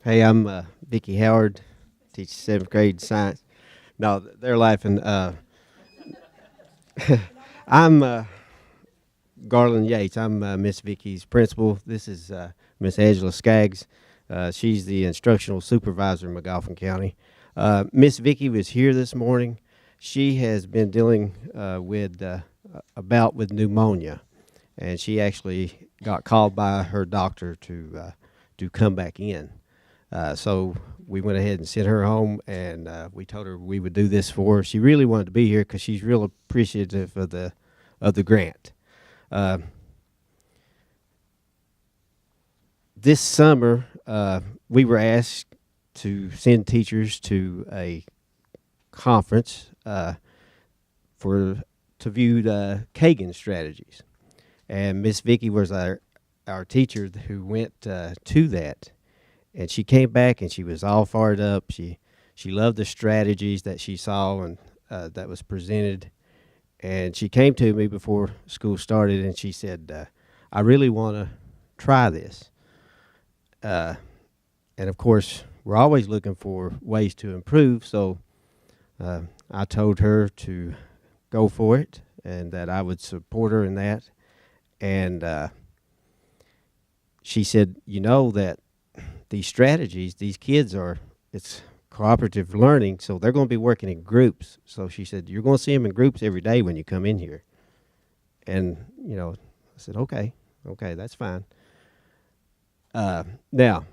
Hey, I'm Vicki Howard, teach seventh grade science. No, they're laughing. I'm Garland Yates. I'm Miss Vicky's principal. This is Miss Angela Skaggs. She's the instructional supervisor in McGoffin County. Miss Vicky was here this morning. She has been dealing with a bout with pneumonia, and she actually got called by her doctor to come back in. So we went ahead and sent her home, and we told her we would do this for her. She really wanted to be here because she's real appreciative of the grant. Uh, this summer, we were asked to send teachers to a conference for to view the Kagan strategies, and Miss Vicky was our teacher who went to that. And she came back and she was all fired up. She loved the strategies that she saw and that was presented. And she came to me before school started and she said, "I really want to try this." And of course, we're always looking for ways to improve. So I told her to go for it and that I would support her in that. And she said, "You know that these strategies, these kids it's cooperative learning, so they're going to be working in groups." So she said, "You're going to see them in groups every day when you come in here." And, I said, okay, that's fine. Now,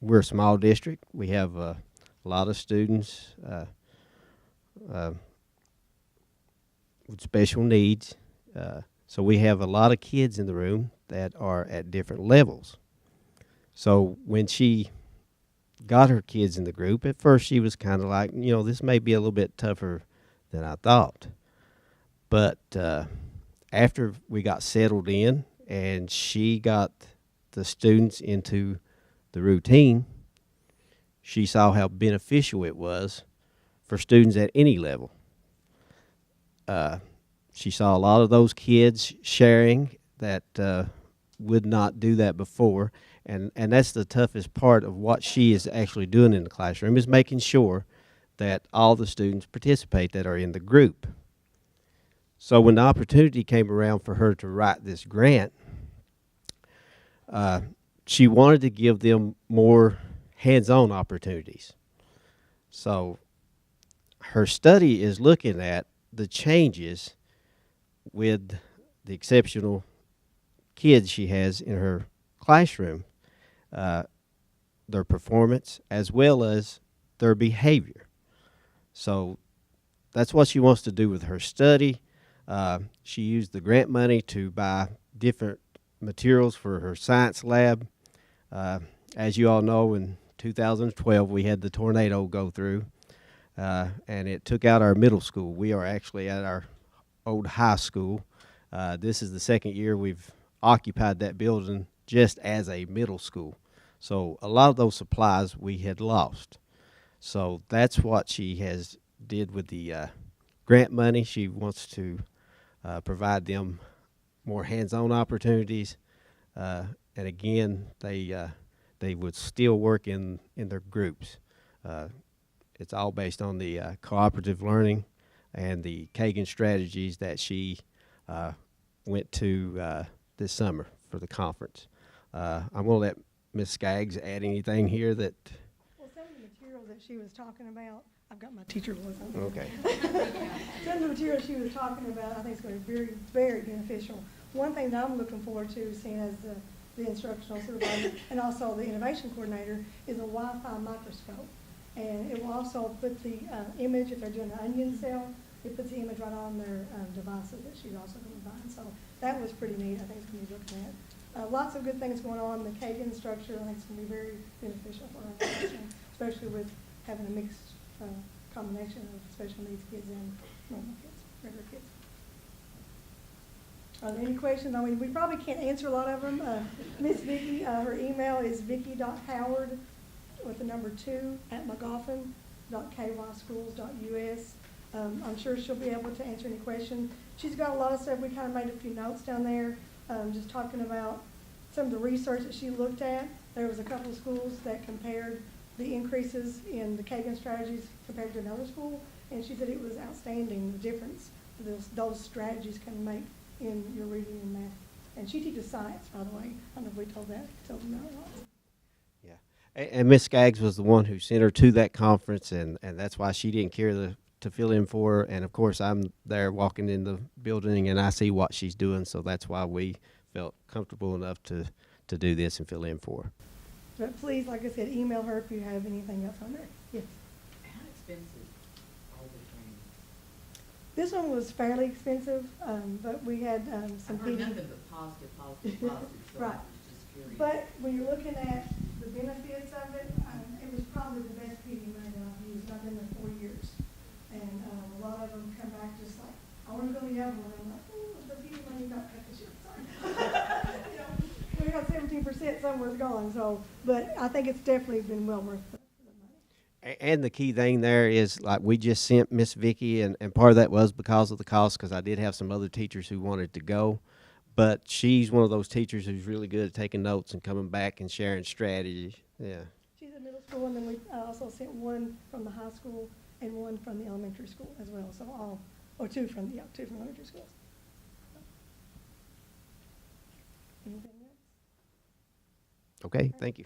we're a small district. We have a lot of students with special needs. So we have a lot of kids in the room that are at different levels. So when she got her kids in the group, at first she was kind of like, this may be a little bit tougher than I thought. But after we got settled in and she got the students into the routine, she saw how beneficial it was for students at any level. She saw a lot of those kids sharing that would not do that before. And that's the toughest part of what she is actually doing in the classroom, is making sure that all the students participate that are in the group. So when the opportunity came around for her to write this grant, she wanted to give them more hands-on opportunities. So her study is looking at the changes with the exceptional kids she has in her classroom, their performance as well as their behavior. So that's what she wants to do with her study. She used the grant money to buy different materials for her science lab. As you all know, in 2012 we had the tornado go through, and it took out our middle school. We are actually at our old high school. This is the second year we've occupied that building just as a middle school. So a lot of those supplies we had lost. So that's what she has did with the grant money. She wants to provide them more hands-on opportunities. And again, they would still work in their groups. It's all based on the cooperative learning and the Kagan strategies that she went to this summer for the conference. I'm going to let Ms. Skaggs add anything here that... Well, some of the materials that she was talking about, I've got my teacher voice on here. Okay. Some of the materials she was talking about, I think it's going to be very, very beneficial. One thing that I'm looking forward to seeing as the instructional supervisor and also the innovation coordinator is a Wi-Fi microscope. And it will also put the image, if they're doing an onion cell, it puts the image right on their devices that she's also going to buy. So that was pretty neat. I think it's going to be looking at. Lots of good things going on. The Kagan structure, I think it's going to be very beneficial for our classroom, especially with having a mixed combination of special needs kids and normal kids, regular kids. Are there any questions? I mean, we probably can't answer a lot of them. Miss Vicki, her email is vicky.howard with the number 2 at mcgoffin.kyschools.us. I'm sure she'll be able to answer any questions. She's got a lot of stuff. We kind of made a few notes down there, just talking about some of the research that she looked at There was a couple of schools that compared the increases in the Kagan strategies compared to another school, and she said it was outstanding, the difference those strategies can make in your reading and math. And she teaches science, by the way. I don't know if we told them that or not. Yeah. And Miss Skaggs was the one who sent her to that conference, and that's why she didn't care to fill in for her. And of course, I'm there walking in the building, and I see what she's doing, so that's why we felt comfortable enough to do this and fill in for her. But please, like I said, email her if you have anything else on there. Yes. How expensive are the trainings? This one was fairly expensive, but we had some I've heard PD. nothing but positive, so Right. I was just curious. But when you're looking at the benefits of it, it was probably the best PD money that I've used. I've been there 4 years. And a lot of them come back just like, I want to go to the other one. I'm like, oh, the PD money got cut this year. Sorry. You know, we got 17%, somewhere's gone. So, but I think it's definitely been well worth the money. And the key thing there is, like, we just sent Miss Vicky, and part of that was because of the cost, because I did have some other teachers who wanted to go. But she's one of those teachers who's really good at taking notes and coming back and sharing strategy. Yeah. She's in middle school, and then we also sent one from the high school and one from the elementary school as well. So two from elementary schools. Anything else? Okay, thank you.